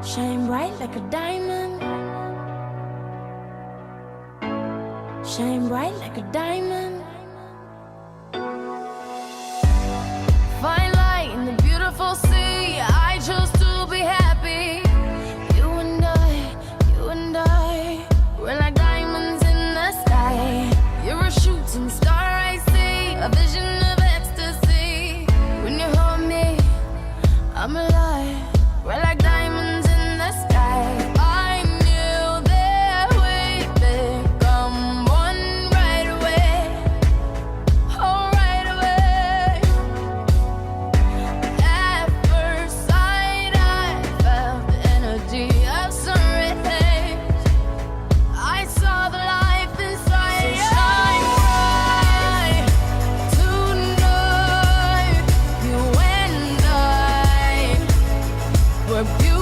Shine bright like a diamond. Shine bright like a diamond. Fine light in the beautiful sea. I chose to be happy. You and I, we're like diamonds in the sky. You're a shooting star I see, a vision of ecstasy. When you hold me, I'm alive. We're like diamonds in the sky. I knew that we'd become one right away. Oh, right away. At first sight, I felt the energy of sun rays. I saw the life inside you. Shine bright tonight. You and I, we're beautiful.